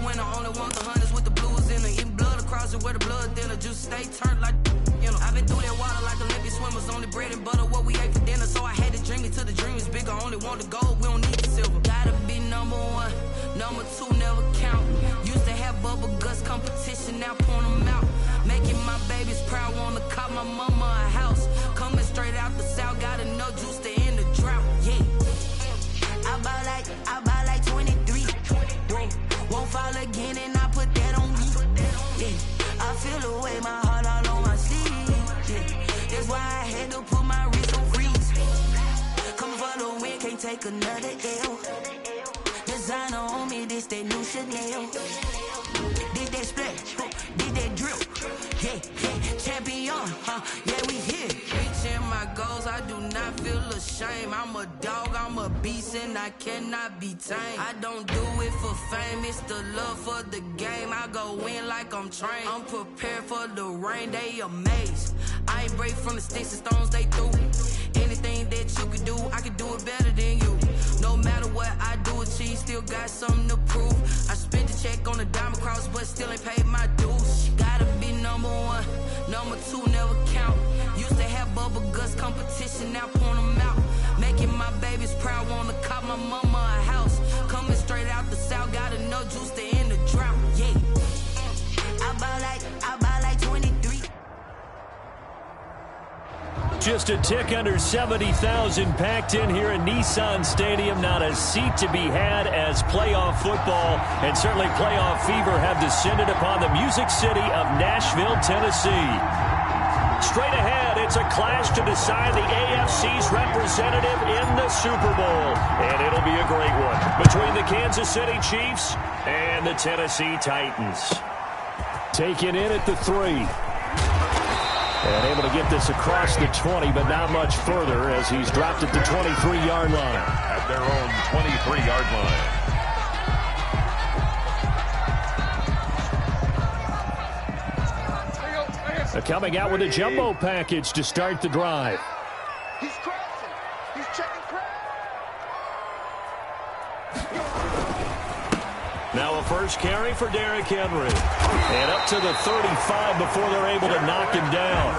when I only want the hunters with the blues in her. Eating blood across it where the blood thinner. Just stay turned like, you know. I've been through that water like Olympic swimmers. Only bread and butter, what we ate for dinner. So I had to dream it till the dream is bigger. Only want the gold, we don't need the silver. Gotta be number one, number two never count. Used to have bubble guts competition, now point them out. Making my babies proud, wanna cop my mama a house. Coming straight out the south, got enough juice to end the drought. Yeah, I buy like 23. Won't fall again, and I put that on me. Yeah, I feel the way, my heart all on my sleeve. Yeah, that's why I had to put my wrist on freeze. Come for the win, can't take another L. Designer on me, this that new Chanel. Did that splash, did that drill. Yeah, champion, yeah, we here. Reaching my goals, I do not feel ashamed. I'm a dog, I'm a beast, and I cannot be tamed. I don't do it for fame, it's the love for the game. I go in like I'm trained. I'm prepared for the rain, they amazed. I ain't break from the sticks and stones they threw. Anything that you could do, I could do it better than you. No matter what I do achieve, still got something to prove. I spent the check on the diamond cross, but still ain't paid my dues. Gotta be number one, number two never count. Used to have bubble guts competition, now point them out. Making my babies proud, wanna cop my mama a house. Coming straight out the south, got enough juice to end the drought. Yeah, I buy like 23. Just a tick under 70,000 packed in here in Nissan Stadium. Not a seat to be had as playoff football and certainly playoff fever have descended upon the Music City of Nashville, Tennessee. Straight ahead, it's a clash to decide the AFC's representative in the Super Bowl. And it'll be a great one between the Kansas City Chiefs and the Tennessee Titans. Taken in at the 3. And able to get this across the 20, but not much further as he's dropped at the 23-yard line. At their own 23-yard line. Coming out with a jumbo package to start the drive. He's crossing. He's checking crash. Now a first carry for Derrick Henry. And up to the 35 before they're able to knock him down.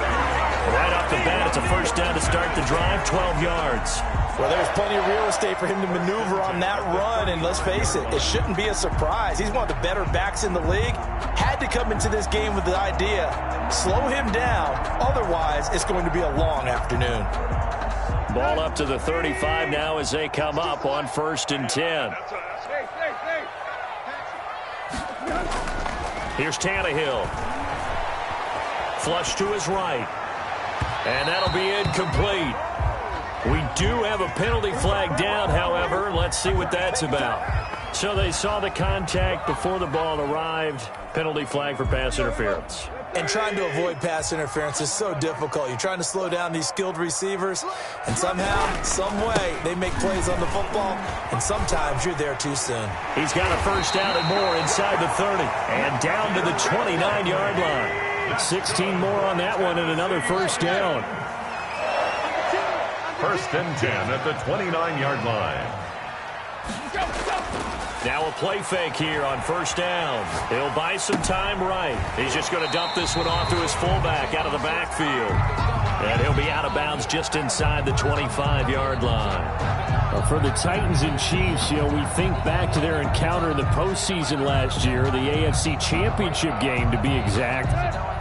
Right off the bat, it's a first down to start the drive, 12 yards. Well, there's plenty of real estate for him to maneuver on that run, and let's face it, it shouldn't be a surprise. He's one of the better backs in the league. Had to come into this game with the idea, slow him down, otherwise it's going to be a long afternoon. Ball up to the 35 now as they come up on 1st and 10. Here's Tannehill. Flush to his right. And that'll be incomplete. We do have a penalty flag down, however. Let's see what that's about. So they saw the contact before the ball arrived. Penalty flag for pass interference. And trying to avoid pass interference is so difficult. You're trying to slow down these skilled receivers, and somehow, some way, they make plays on the football, and sometimes you're there too soon. He's got a first down and more inside the 30, and down to the 29-yard line. 16 more on that one, and another first down. 1st and 10 at the 29-yard line. Now a play fake here on 1st down. He'll buy some time right. He's just going to dump this one off to his fullback out of the backfield. And he'll be out of bounds just inside the 25-yard line. For the Titans and Chiefs, we think back to their encounter in the postseason last year, the AFC Championship game to be exact.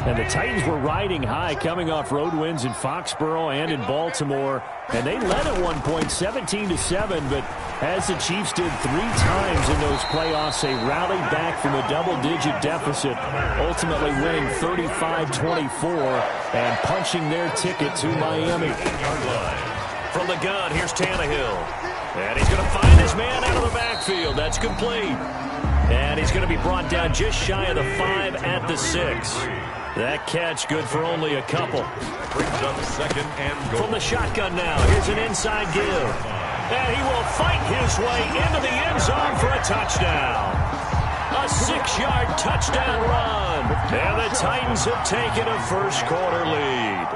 And the Titans were riding high, coming off road wins in Foxborough and in Baltimore. And they led at one point, 17-7, but as the Chiefs did 3 times in those playoffs, they rallied back from a double-digit deficit, ultimately winning 35-24 and punching their ticket to Miami. From the gun, here's Tannehill. And he's going to find his man out of the backfield. That's complete. And he's going to be brought down just shy of the 5 at the 6. That catch good for only a couple. Brings up 2nd and goal. From the shotgun now, here's an inside give. And he will fight his way into the end zone for a touchdown. A 6-yard touchdown run. And the Titans have taken a first quarter lead.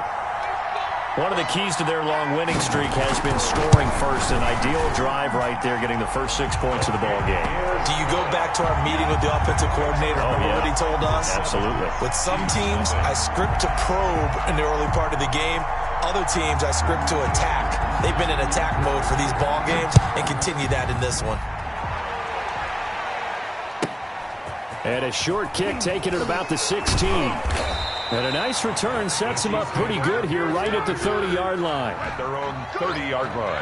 One of the keys to their long winning streak has been scoring first. An ideal drive right there, getting the first 6 points of the ball game. Do you go back to our meeting with the offensive coordinator? Remember what he told us? Absolutely. With some teams, I script to probe in the early part of the game. Other teams, I script to attack. They've been in attack mode for these ball games and continue that in this one. And a short kick taken at about the 16. And a nice return sets him up pretty good here right at the 30-yard line. At their own 30-yard line.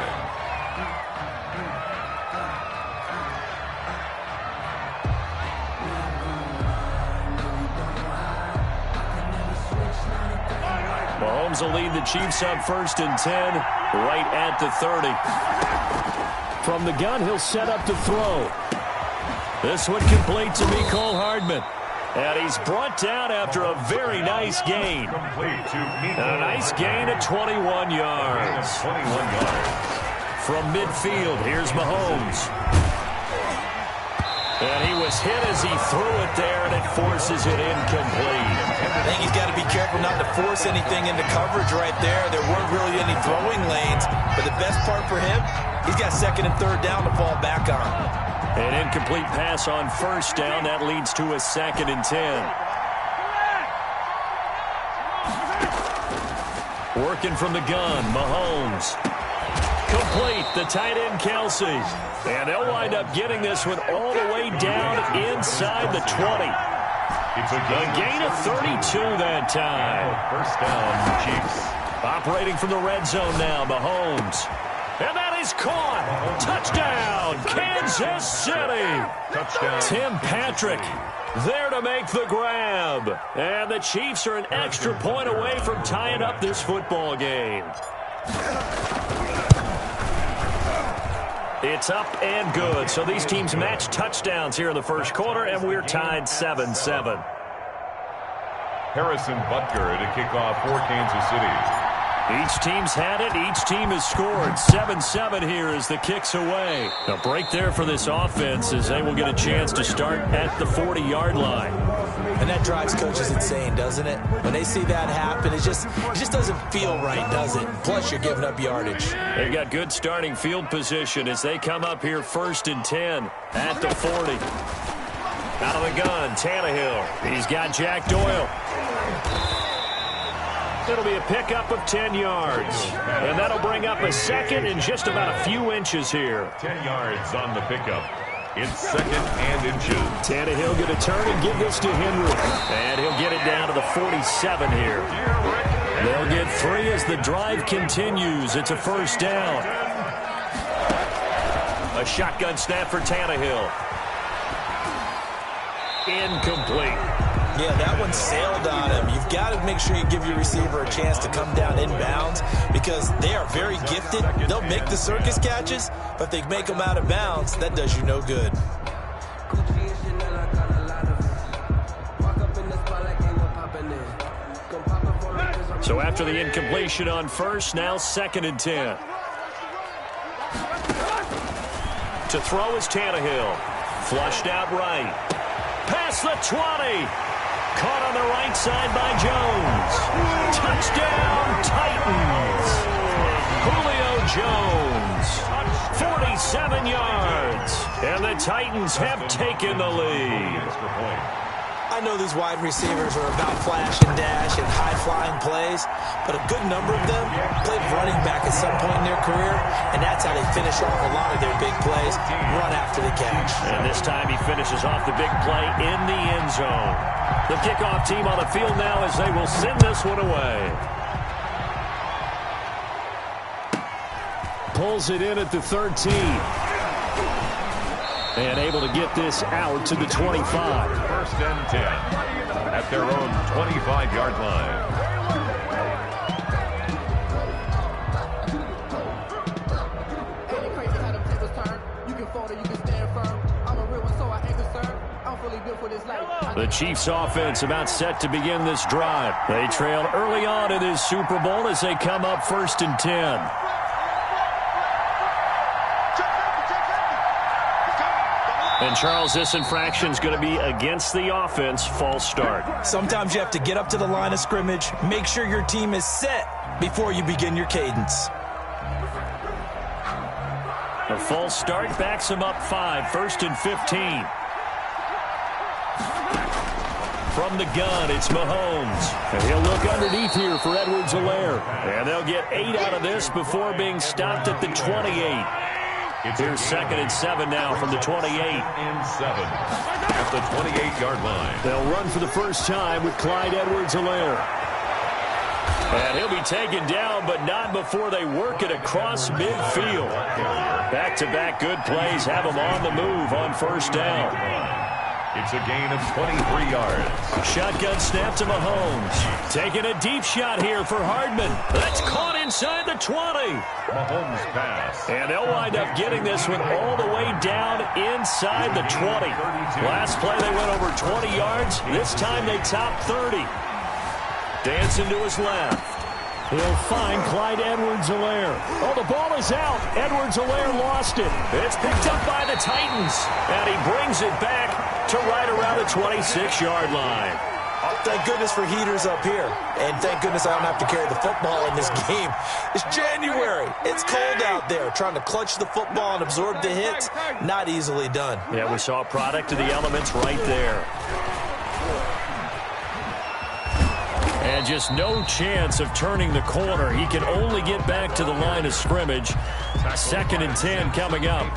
Mahomes will lead the Chiefs up 1st and 10 right at the 30. From the gun, he'll set up to throw. This one complete to Mecole Hardman. And he's brought down after a very nice gain. And a nice gain at 21 yards. From midfield, here's Mahomes. And he was hit as he threw it there, and it forces it incomplete. I think he's got to be careful not to force anything into coverage right there. There weren't really any throwing lanes, but the best part for him, he's got 2nd and 3rd down to fall back on. An incomplete pass on 1st down. That leads to a 2nd and 10. Working from the gun, Mahomes. Complete, the tight end, Kelsey. And they'll wind up getting this one all the way down inside the 20. It's a gain of 32 that time. 1st down, Chiefs. Operating from the red zone now, Mahomes. And that is caught. Touchdown, Kansas City. Touchdown. Tim Patrick there to make the grab. And the Chiefs are an extra point away from tying up this football game. It's up and good. So these teams match touchdowns here in the 1st quarter, and we're tied 7-7. Harrison Butker to kick off for Kansas City. Each team's had it. Each team has scored. 7-7 here as the kick's away. A break there for this offense as they will get a chance to start at the 40-yard line. And that drives coaches insane, doesn't it? When they see that happen, it just doesn't feel right, does it? Plus, you're giving up yardage. They've got good starting field position as they come up here 1st and 10 at the 40. Out of the gun, Tannehill. He's got Jack Doyle. It'll be a pickup of 10 yards. And that'll bring up a 2nd and just about a few inches here. 10 yards on the pickup. It's 2nd and inches. Tannehill going to turn and give this to Henry. And he'll get it down to the 47 here. They'll get 3 as the drive continues. It's a 1st down. A shotgun snap for Tannehill. Incomplete. Yeah, that one sailed on him. You've got to make sure you give your receiver a chance to come down inbounds because they are very gifted. They'll make the circus catches, but if they make them out of bounds, that does you no good. So after the incompletion on 1st, now 2nd and 10. To throw is Tannehill. Flushed out right. Past the 20. Caught on the right side by Jones. Touchdown, Titans. Julio Jones. 47 yards. And the Titans have taken the lead. I know these wide receivers are about flash and dash and high-flying plays, but a good number of them played running back at some point in their career, and that's how they finish off a lot of their big plays, run after the catch. And this time he finishes off the big play in the end zone. The kickoff team on the field now as they will send this one away. Pulls it in at the 13. And able to get this out to the 25. 1st and 10 at their own 25-yard line. The Chiefs offense about set to begin this drive. They trail early on in this Super Bowl as they come up 1st and 10. And, Charles, this infraction is going to be against the offense. False start. Sometimes you have to get up to the line of scrimmage, make sure your team is set, before you begin your cadence. A false start backs him up 5, 1st and 15. From the gun, it's Mahomes. And he'll look underneath here for Edwards-Helaire. And they'll get 8 out of this before being stopped at the 28. Here's 2nd and 7 now from the 28. 2nd and 7 at the 28-yard line. They'll run for the first time with Clyde Edwards-Helaire. And he'll be taken down, but not before they work it across midfield. Back-to-back good plays have them on the move on 1st down. It's a gain of 23 yards. Shotgun snap to Mahomes. Taking a deep shot here for Hardman. That's caught inside the 20. Mahomes pass. And they'll wind up getting this one all the way down inside the 20. Last play they went over 20 yards. This time they top 30. Dancing to his left. He'll find Clyde Edwards-Helaire. Oh, the ball is out. Edwards-Helaire lost it. It's picked up by the Titans. And he brings it back to right around the 26-yard line. Thank goodness for heaters up here. And thank goodness I don't have to carry the football in this game. It's January. It's cold out there. Trying to clutch the football and absorb the hits, not easily done. Yeah, we saw a product of the elements right there. And just no chance of turning the corner. He can only get back to the line of scrimmage. 2nd and 10 coming up.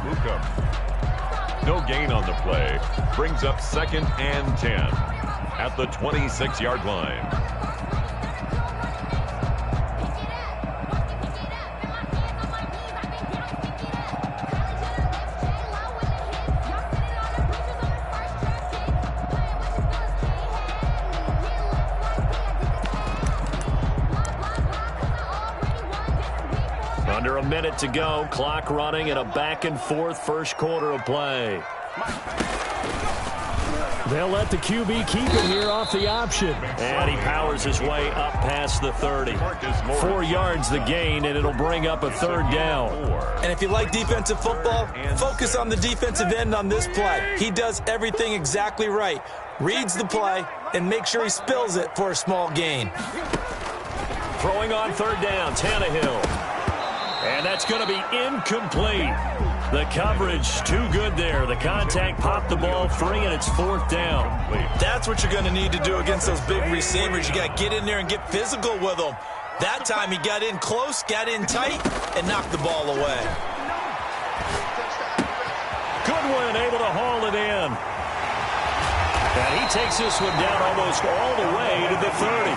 No gain on the play. Brings up 2nd and 10 at the 26-yard line. Under a minute to go, clock running, and a back-and-forth first quarter of play. They'll let the QB keep it here off the option. And he powers his way up past the 30. 4 yards the gain, and it'll bring up a 3rd down. And if you like defensive football, focus on the defensive end on this play. He does everything exactly right. Reads the play and makes sure he spills it for a small gain. Throwing on 3rd down, Tannehill. And that's going to be incomplete. The coverage too good there. The contact popped the ball free, and it's 4th down. That's what you're going to need to do against those big receivers. You got to get in there and get physical with them. That time he got in close, got in tight, and knocked the ball away. Goodwin able to haul it in. And he takes this one down almost all the way to the 30.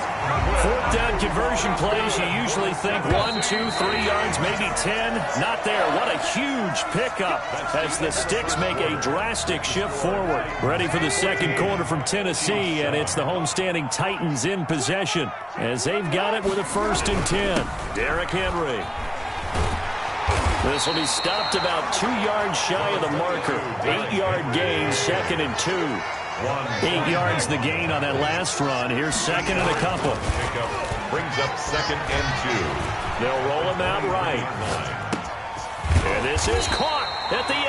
4th down conversion plays, you usually think 1, 2, 3 yards, maybe 10. Not there. What a huge pickup as the Sticks make a drastic shift forward. Ready for the 2nd quarter from Tennessee, and it's the homestanding Titans in possession as they've got it with a 1st and 10. Derrick Henry. This will be stopped about 2 yards shy of the marker. 8-yard gain, 2nd and 2. 8 yards the gain on that last run. Here's 2nd and a couple. Brings up 2nd and 2. They'll roll him out right. And this is caught at the 8.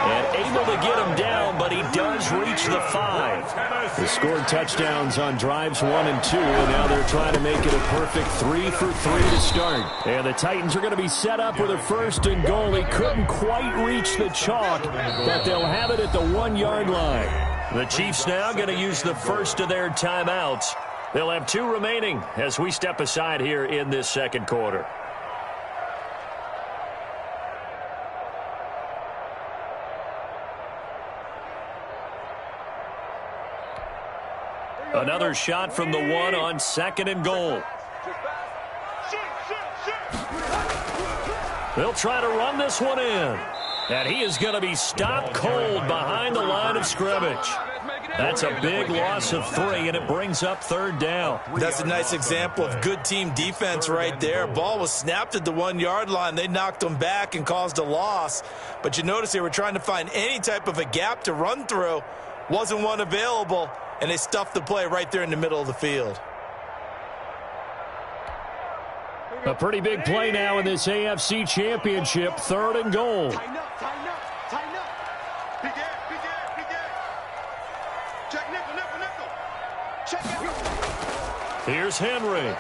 And able to get him down, but he does reach the 5. They scored touchdowns on drives 1 and 2, and now they're trying to make it a perfect 3 for 3 to start. And the Titans are going to be set up with a 1st and goal. He couldn't quite reach the chalk, but they'll have it at the 1-yard line. The Chiefs now going to use the first of their timeouts. They'll have 2 remaining as we step aside here in this 2nd quarter. Another shot from the 1 on 2nd and goal. They'll try to run this one in. And he is going to be stopped cold behind the line of scrimmage. That's a big loss of 3, and it brings up 3rd down. That's a nice example of good team defense right there. Ball was snapped at the 1-yard line. They knocked them back and caused a loss. But you notice they were trying to find any type of a gap to run through. Wasn't one available, and they stuffed the play right there in the middle of the field. A pretty big play now in this AFC Championship. 3rd and goal. Tighten up. Be there. Check nickel. Check it. Here's Henry.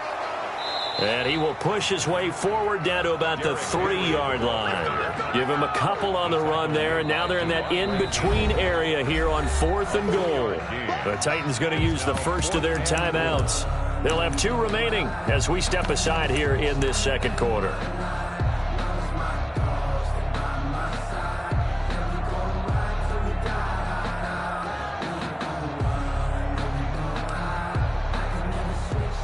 And he will push his way forward down to about the 3-yard line. Give him a couple on the run there, and now they're in that in-between area here on 4th and goal. The Titans going to use the first of their timeouts. They'll have 2 remaining as we step aside here in this second quarter.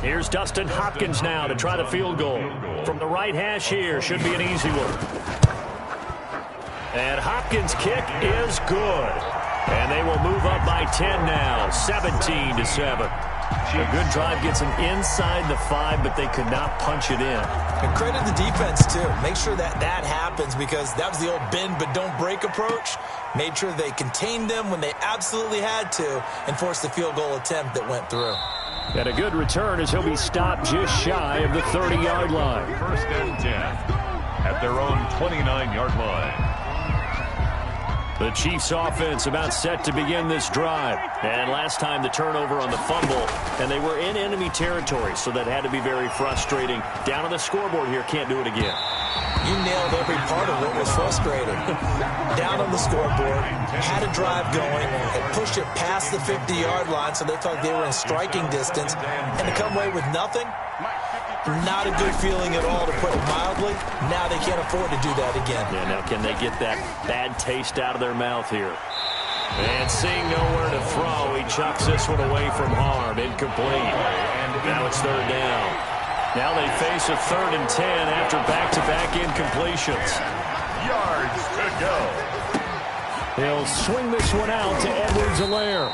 Here's Dustin Hopkins now to try the field goal. From the right hash here, should be an easy one. And Hopkins' kick is good. And they will move up by 10 now, 17-7. A good drive gets them inside the 5, but they could not punch it in. And credit the defense, too. Make sure that happens, because that was the old bend but don't break approach. Made sure they contained them when they absolutely had to and forced the field goal attempt that went through. And a good return as he'll be stopped just shy of the 30-yard line. 1st and 10 at their own 29-yard line. The Chiefs offense about set to begin this drive. And last time the turnover on the fumble, and they were in enemy territory, so that had to be very frustrating. Down on the scoreboard here, can't do it again. You nailed every part of what was frustrating. Down on the scoreboard, had a drive going, and pushed it past the 50-yard line so they felt they were in striking distance, and to come away with nothing, not a good feeling at all, to put it mildly. Now they can't afford to do that again. Yeah, now can they get that bad taste out of their mouth here? And seeing nowhere to throw, he chucks this one away from harm. Incomplete. Now it's 3rd down. Now they face a 3rd and 10 after back-to-back incompletions. Yards to go. He'll swing this one out to Edwards-Helaire.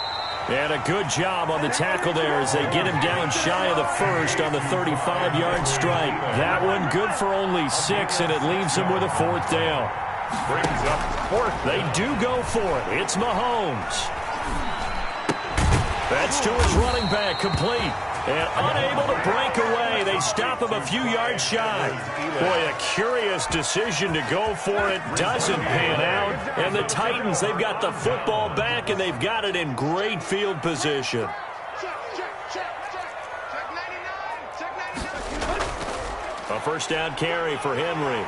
And a good job on the tackle there as they get him down shy of the 1st on the 35-yard strike. That one good for only 6, and it leaves him with a 4th down. Brings up 4th. They do go for it. It's Mahomes. That's to his running back, complete. And unable to break away. They stop him a few yards shy. Boy, a curious decision to go for it. Doesn't pan out. And the Titans, they've got the football back, and they've got it in great field position. A 1st down carry for Henry.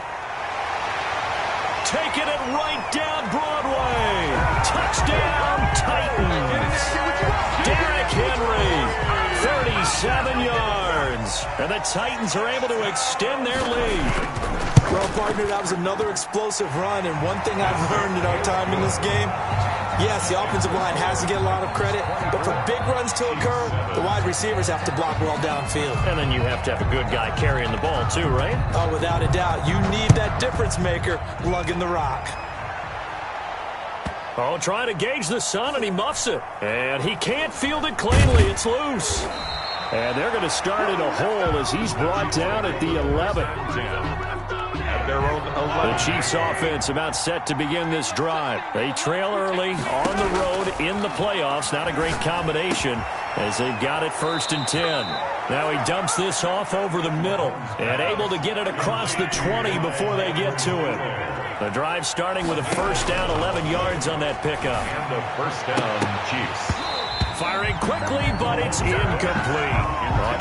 Taking it right down Broadway. Touchdown, Titans. Derrick Henry. 37 yards. And the Titans are able to extend their lead. Well, partner, that was another explosive run. And one thing I've learned in our time in this game, yes, the offensive line has to get a lot of credit, but for big runs to occur, the wide receivers have to block well downfield. And then you have to have a good guy carrying the ball too, right? Oh, without a doubt. You need that difference maker lugging the rock. Oh, trying to gauge the sun, and he muffs it. And he can't field it cleanly. It's loose. And they're going to start in a hole as he's brought down at the 11. At their own 11. The Chiefs offense about set to begin this drive. They trail early on the road in the playoffs. Not a great combination as they've got it 1st and 10. Now he dumps this off over the middle and able to get it across the 20 before they get to it. The drive starting with a 1st down, 11 yards on that pickup. And the 1st down, Chiefs. Firing quickly, but it's incomplete.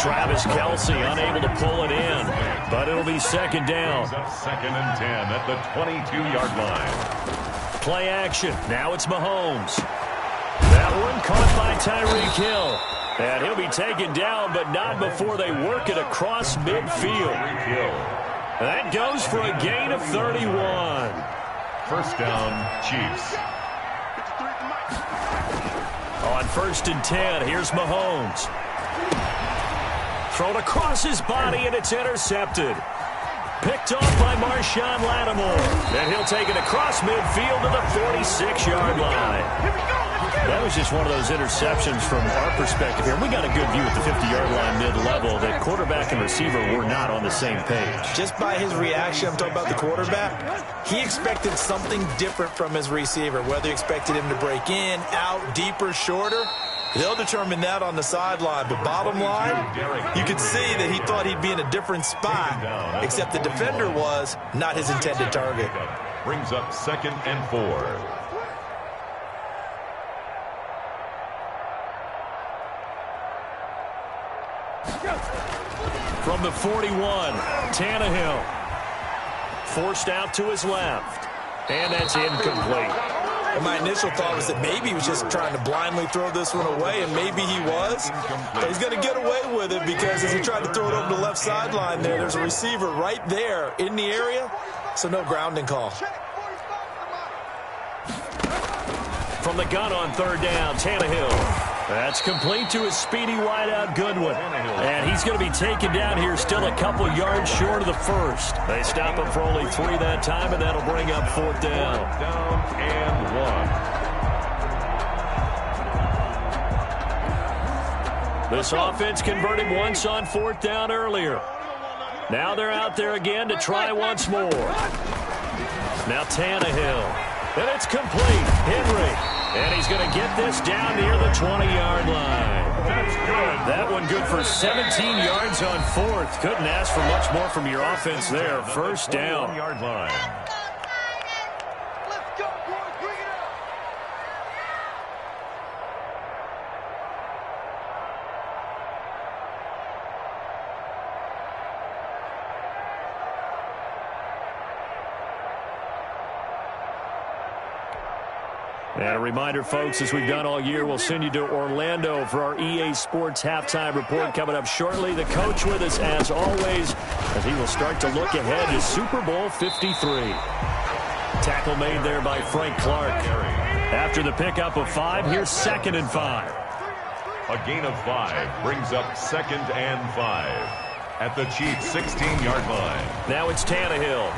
Travis Kelce unable to pull it in, but it'll be 2nd down. 2nd and 10 at the 22-yard line. Play action. Now it's Mahomes. That one caught by Tyreek Hill. And he'll be taken down, but not before they work it across midfield. That goes for a gain of 31. 1st down, Chiefs. On 1st and 10, here's Mahomes. Thrown across his body, and it's intercepted. Picked off by Marshawn Lattimore. And he'll take it across midfield to the 46-yard line. That was just one of those interceptions from our perspective here. We got a good view at the 50-yard line mid-level that quarterback and receiver were not on the same page. Just by his reaction, I'm talking about the quarterback, he expected something different from his receiver, whether he expected him to break in, out, deeper, shorter. They'll determine that on the sideline. But bottom line, you could see that he thought he'd be in a different spot, except the defender was not his intended target. Brings up 2nd and 4. From the 41, Tannehill. Forced out to his left. And that's incomplete. And my initial thought was that maybe he was just trying to blindly throw this one away, and maybe he was. But he's going to get away with it because as he tried to throw it over the left sideline there's a receiver right there in the area, so no grounding call. From the gun on third down, Tannehill. That's complete to his speedy wideout Goodwin. And he's going to be taken down here still a couple yards short of the first. They stop him for only 3 that time, and that'll bring up fourth down. Down and 1. This offense converted once on fourth down earlier. Now they're out there again to try once more. Now Tannehill. And it's complete. Henry. And he's going to get this down near the 20-yard line. That's good. That one good for 17 yards on fourth. Couldn't ask for much more from your offense there. First down. 21-yard line. Let's go, boys. Bring it up. And a reminder, folks, as we've done all year, we'll send you to Orlando for our EA Sports halftime report coming up shortly. The coach with us, as always, as he will start to look ahead to Super Bowl 53. Tackle made there by Frank Clark. After the pickup of 5, here's 2nd and 5. A gain of 5 brings up 2nd and 5 at the Chiefs' 16-yard line. Now it's Tannehill.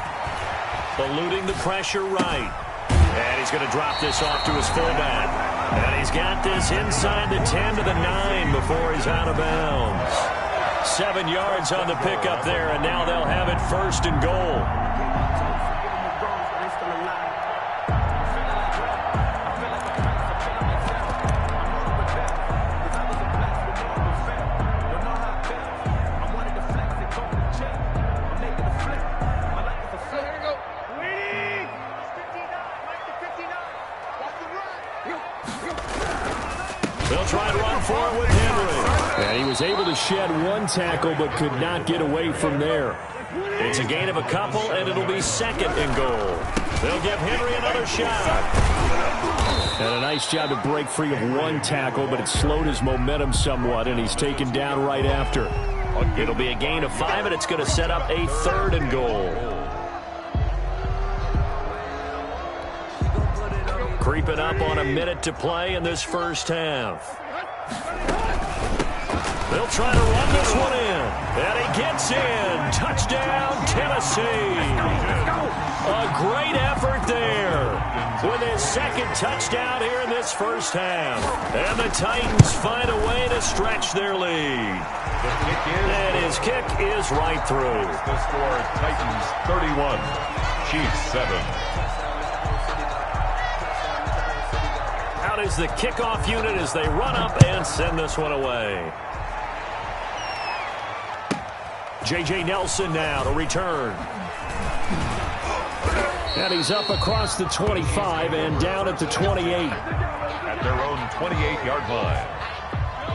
Eluding the pressure right. And he's going to drop this off to his fullback. And he's got this inside the 10 to the 9 before he's out of bounds. 7 yards on the pickup there, and now they'll have it 1st and goal. They'll try to run for it with Henry. And he was able to shed 1 tackle but could not get away from there. It's a gain of a couple, and it'll be 2nd and goal. They'll give Henry another shot. And a nice job to break free of 1 tackle, but it slowed his momentum somewhat, and he's taken down right after. It'll be a gain of 5, and it's going to set up a 3rd and goal. Creeping up on a minute to play in this first half. They'll try to run this one in. And he gets in. Touchdown, Tennessee. A great effort there with his 2nd touchdown here in this first half. And the Titans find a way to stretch their lead. And his kick is right through. The score, Titans 31, Chiefs 7. Out is the kickoff unit as they run up and send this one away. J.J. Nelson now to return. And he's up across the 25 and down at the 28. At their own 28-yard line.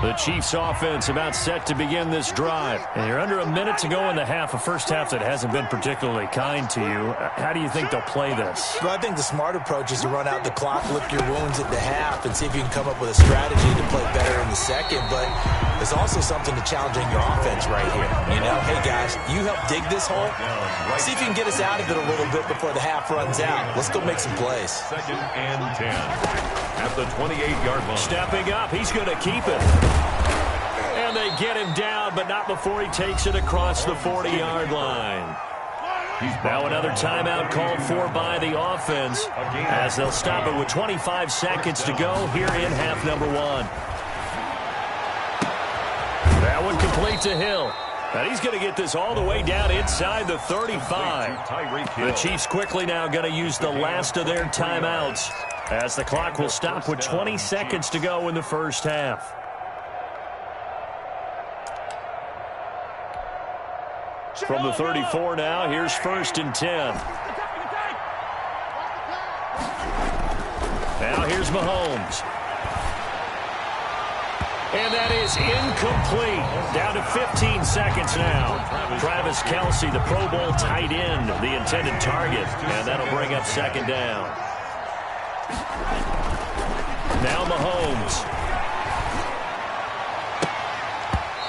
The Chiefs offense about set to begin this drive. And you're under a minute to go in the half, a first half that hasn't been particularly kind to you. How do you think they'll play this? Well, I think the smart approach is to run out the clock, lick your wounds at the half, and see if you can come up with a strategy to play better in the second. But there's also something to challenging your offense right here. You know, hey, guys, you help dig this hole. See if you can get us out of it a little bit before the half runs out. Let's go make some plays. 2nd and 10 at the 28-yard line. Stepping up, he's going to keep it. And they get him down, but not before he takes it across the 40-yard line. Now another timeout called for by the offense as they'll stop it with 25 seconds to go here in half number 1. That one complete to Hill. And he's going to get this all the way down inside the 35. The Chiefs quickly now going to use the last of their timeouts as the clock will stop with 20 seconds to go in the first half. From the 34 now, here's 1st and 10. Now here's Mahomes. And that is incomplete. Down to 15 seconds now. Travis Kelce, the Pro Bowl tight end, the intended target. And that'll bring up second down. Now Mahomes.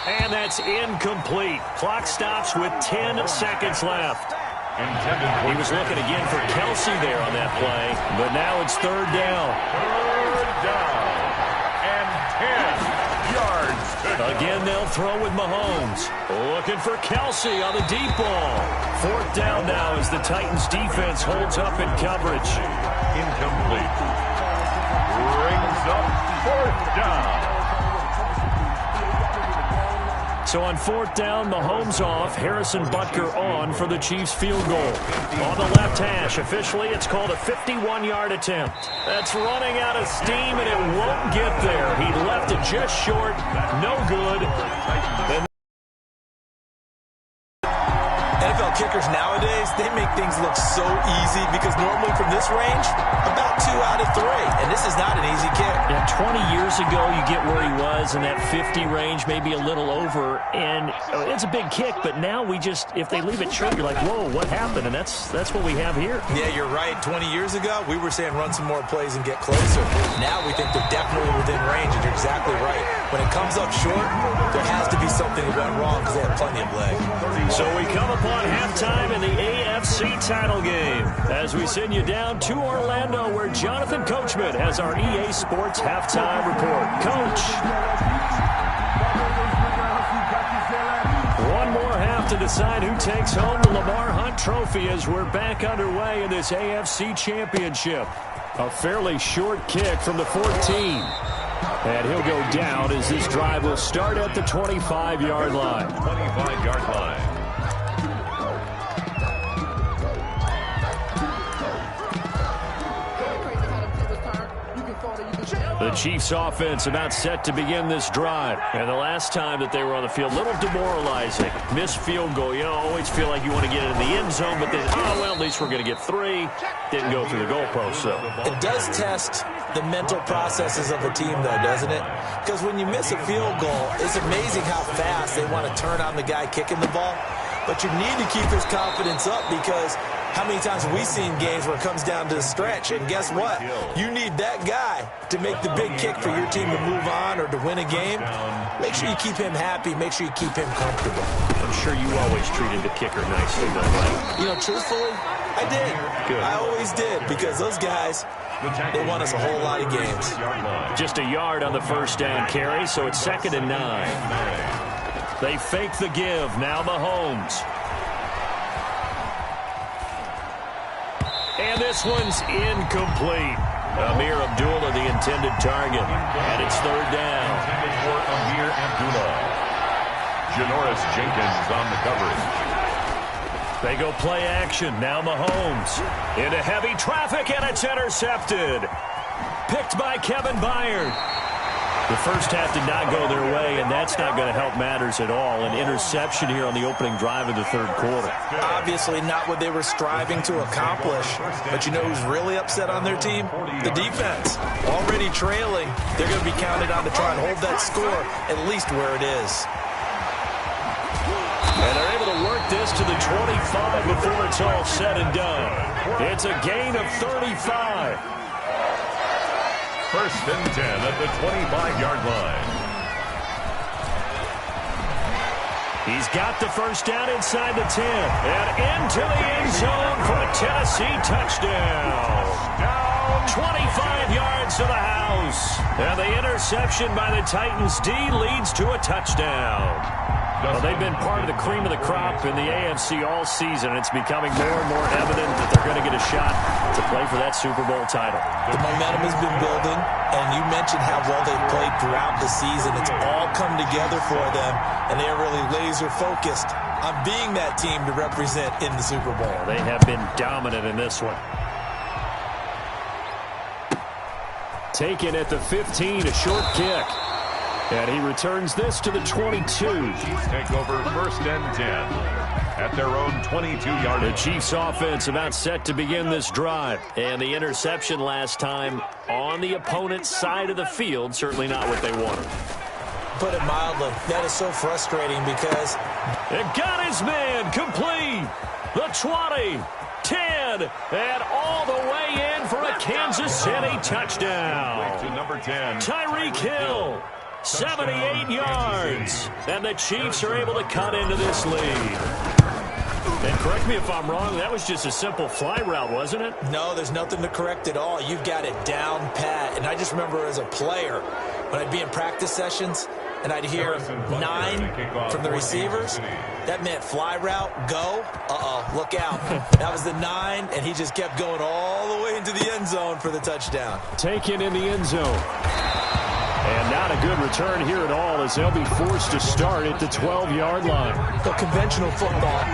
And that's incomplete. Clock stops with 10 seconds left. He was looking again for Kelce there on that play, but now it's third down. Third down and 10 yards. Again, they'll throw with Mahomes. Looking for Kelce on the deep ball. Fourth down now as the Titans defense holds up in coverage. Incomplete. Brings up fourth down. So on fourth down, Mahomes off, Harrison Butker on for the Chiefs field goal. On the left hash, officially it's called a 51-yard attempt. That's running out of steam, and it won't get there. He left it just short, no good. NFL kickers nowadays, they make things look so easy because normally from this range, about 2 out of 3. And this is not an easy kick. Yeah, 20 years ago, you get where he was in that 50 range, maybe a little over. And it's a big kick, but now we just, if they leave it short, you're like, whoa, what happened? And that's what we have here. Yeah, you're right. 20 years ago, we were saying run some more plays and get closer. Now we think they're definitely within range, and you're exactly right. When it comes up short, there has to be something that went wrong because they have plenty of leg. So we come upon halftime in the AFC title game as we send you down to Orlando where Jonathan Coachman has our EA Sports halftime report. Coach. One more half to decide who takes home the Lamar Hunt Trophy as we're back underway in this AFC Championship. A fairly short kick from the 14. And he'll go down as this drive will start at the 25-yard line. 25-yard line. The Chiefs offense about set to begin this drive. And the last time that they were on the field, a little demoralizing. Missed field goal. You know, always feel like you want to get it in the end zone, but then, oh, well, at least we're going to get 3. Didn't go through the goalpost, so. It does test the mental processes of a team, though, doesn't it? Because when you miss a field goal, it's amazing how fast they want to turn on the guy kicking the ball. But you need to keep his confidence up because how many times have we seen games where it comes down to the stretch? And guess what? You need that guy to make the big kick for your team to move on or to win a game. Make sure you keep him happy. Make sure you keep him comfortable. I'm sure you always treated the kicker nicely, though, right? You know, truthfully, I did. Good. I always did because those guys, they won us a whole lot of games. Just a yard on the first down carry, so it's 2nd and 9. They fake the give. Now Mahomes. And this one's incomplete. Amir Abdullah, the intended target. And it's 3rd down. Intended for Amir Abdullah. Janoris Jenkins on the coverage. They go play action. Now Mahomes. Into heavy traffic, and it's intercepted. Picked by Kevin Byard. The first half did not go their way, and that's not going to help matters at all. An interception here on the opening drive of the 3rd quarter. Obviously not what they were striving to accomplish. But you know who's really upset on their team? The defense. Already trailing, they're going to be counted on to try and hold that score at least where it is. And they're able to work this to the 25 before it's all said and done. It's a gain of 35. 1st and 10 at the 25-yard line. He's got the first down inside the 10. And into the end zone for a Tennessee touchdown. 25 yards to the house. And the interception by the Titans D leads to a touchdown. Well, they've been part of the cream of the crop in the AFC all season. It's becoming more and more evident that they're going to get a shot to play for that Super Bowl title. The momentum has been building, and you mentioned how well they've played throughout the season. It's all come together for them, and they are really laser-focused on being that team to represent in the Super Bowl. They have been dominant in this one. Taken at the 15, a short kick. And he returns this to the 22. Chiefs take over 1st and 10 at their own 22-yard line. The Chiefs offense about set to begin this drive. And the interception last time on the opponent's side of the field, certainly not what they wanted. put it mildly. That is so frustrating because it got his man complete. The 20, 10, and all the way in for a Kansas City touchdown. To number 10, Tyreek Hill, 78 yards. And the Chiefs are able to cut into this lead. And correct me if I'm wrong, that was just a simple fly route, wasn't it? no, there's nothing to correct at all. You've got it down pat. And I just remember as a player, when I'd be in practice sessions and I'd hear 9 from the receivers, that meant fly route, go, look out. That was the 9, and he just kept going all the way into the end zone for the touchdown. Taken in the end zone. And not a good return here at all as they'll be forced to start at the 12-yard line. So conventional football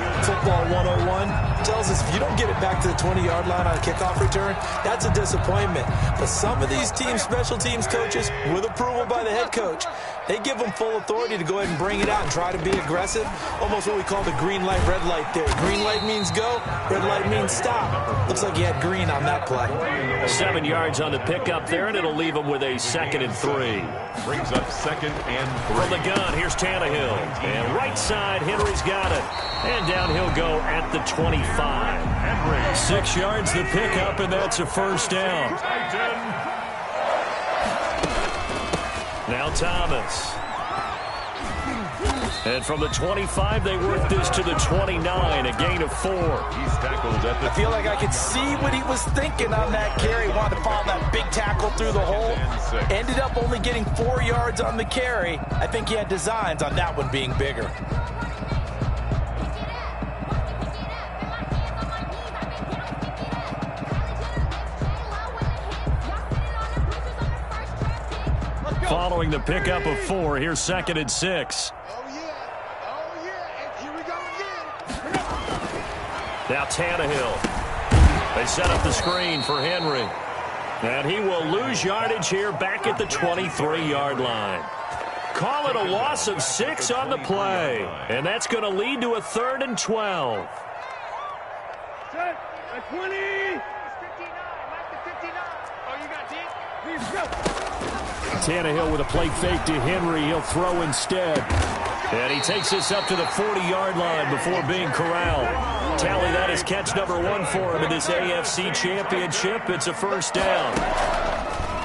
101, tells us if you don't get it back to the 20-yard line on a kickoff return, that's a disappointment. But some of these special teams coaches, with approval by the head coach, they give them full authority to go ahead and bring it out and try to be aggressive. Almost what we call the green light, red light theory. Green light means go, red light means stop. Looks like he had green on that play. 7 yards on the pickup there, and it'll leave them with a 2nd and 3. brings up 2nd and 3. From the gun, here's Tannehill. And right side, Henry's got it. And down he'll go at the 25. Henry. 6 yards the pickup, and that's a first down. Now Thomas. And from the 25, they work this to the 29, a gain of 4. He's tackled at the I feel like I could see what he was thinking on that carry. Wanted to follow that big tackle through the hole. Ended up only getting 4 yards on the carry. I think he had designs on that one being bigger. Following the pickup of 4, here's 2nd and 6. Now Tannehill. They set up the screen for Henry. And he will lose yardage here back at the 23-yard line. Call it a loss of 6 on the play. And that's going to lead to a 3rd and 12. Set at 20. 59. Oh, you got deep? Please go. Tannehill with a play fake to Henry. He'll throw instead. And he takes this up to the 40-yard line before being corralled. Tally that is catch number 1 for him in this AFC Championship. It's a first down.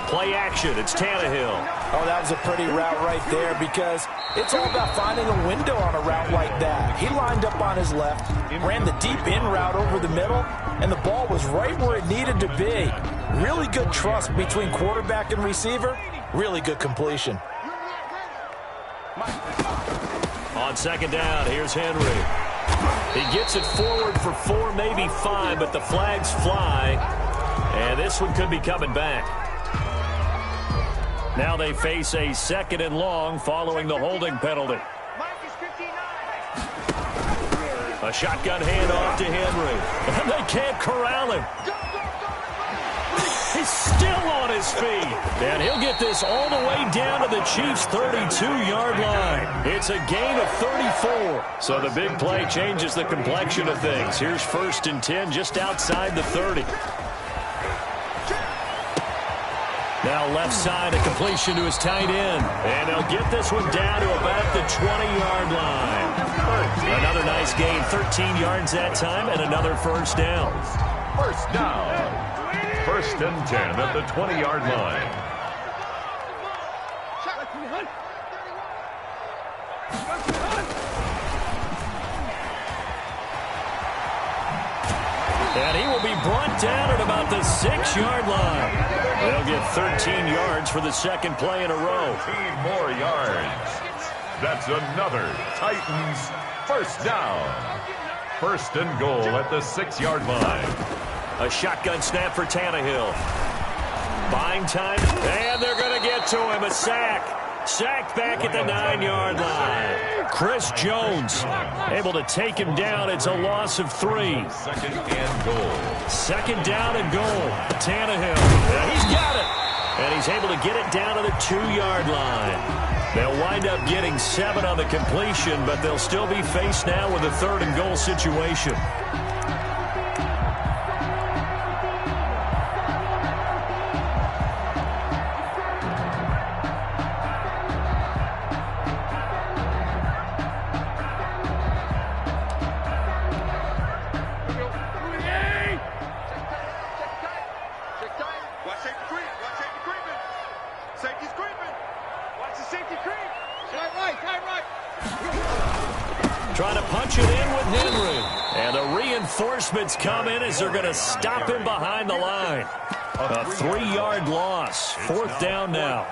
Play action. It's Tannehill. Oh, that was a pretty route right there because it's all about finding a window on a route like that. He lined up on his left, ran the deep in route over the middle, and the ball was right where it needed to be. Really good trust between quarterback and receiver. Really good completion. On 2nd down, here's Henry. He gets it forward for 4, maybe 5, but the flags fly. And this one could be coming back. Now they face a 2nd and long following the holding penalty. A shotgun handoff to Henry. And they can't corral him. He's still on his feet. And he'll get this all the way down to the Chiefs' 32-yard line. It's a gain of 34. So the big play changes the complexion of things. Here's 1st and 10 just outside the 30. Now left side, a completion to his tight end. And they'll get this one down to about the 20-yard line. Another nice gain, 13 yards that time, and another first down. First down. 1st and 10 at the 20-yard line. And he will be brought down at about the 6-yard line. They'll get 13 yards for the 2nd play in a row. 13 more yards. That's another Titans first down. 1st and goal at the 6-yard line. A shotgun snap for Tannehill. Buying time, and they're going to get to him. A sack. Sacked back at the 9-yard line. Chris Jones able to take him down. It's a loss of 3. 2nd and goal. 2nd down and goal. Tannehill. He's got it. And he's able to get it down to the 2-yard line. They'll wind up getting 7 on the completion, but they'll still be faced now with a 3rd and goal situation. Trying to punch it in with Henry. And the reinforcements come in as they're going to stop him behind the line. A 3-yard loss. Fourth down now.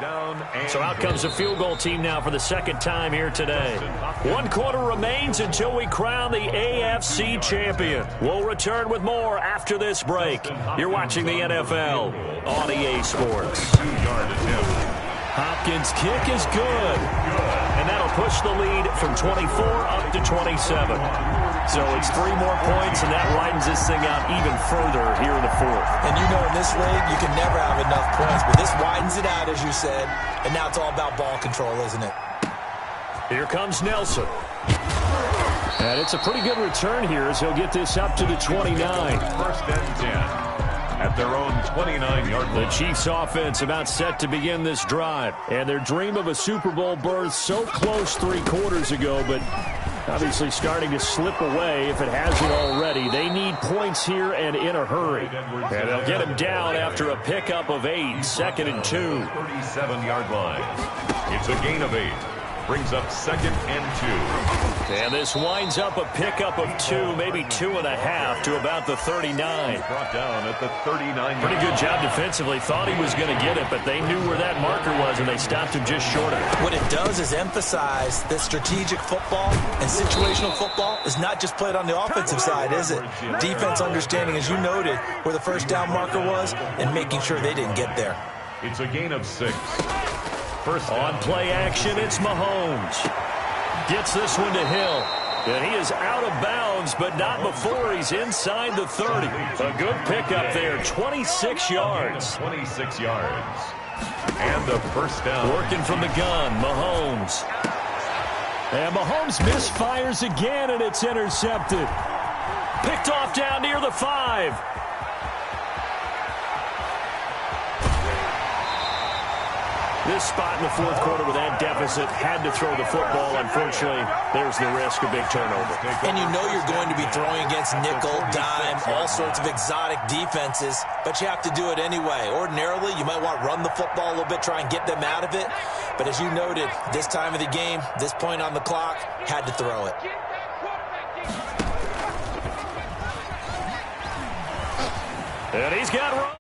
So out comes the field goal team now for the second time here today. 1 quarter remains until we crown the AFC champion. We'll return with more after this break. You're watching the NFL on EA Sports. 2-yard attempt. Hopkins' kick is good. And that'll push the lead from 24 up to 27. So it's 3 more points, and that widens this thing out even further here in the fourth. And you know in this league, you can never have enough points, but this widens it out, as you said. And now it's all about ball control, isn't it? Here comes Nelson. And it's a pretty good return here as he'll get this up to the 29. First and 10. At their own 29-yard line. The Chiefs offense about set to begin this drive. And their dream of a Super Bowl berth so close 3 quarters ago, but obviously starting to slip away if it hasn't already. They need points here and in a hurry. And they'll get him down after a pickup of 8, 2nd and 2. 37-yard line. It's a gain of 8. Brings up 2nd and 2. And this winds up a pickup of 2, maybe 2.5 to about the 39. Brought down at the 39. Pretty good job defensively. Thought he was going to get it, but they knew where that marker was, and they stopped him just short of it. What it does is emphasize that strategic football and situational football is not just played on the offensive side, is it? Defense understanding, as you noted, where the first down marker was and making sure they didn't get there. It's a gain of 6. First on play action, it's Mahomes. Gets this one to Hill. And he is out of bounds, but not before he's inside the 30. A good pickup there, 26 yards. 26 yards. And the first down. Working from the gun, Mahomes. And Mahomes misfires again, and it's intercepted. Picked off down near the 5. This spot in the fourth quarter with that deficit, had to throw the football. Unfortunately, there's the risk of big turnover. And you know you're going to be throwing against nickel, dime, all sorts of exotic defenses, but you have to do it anyway. Ordinarily, you might want to run the football a little bit, try and get them out of it. But as you noted, this time of the game, this point on the clock, had to throw it. And he's got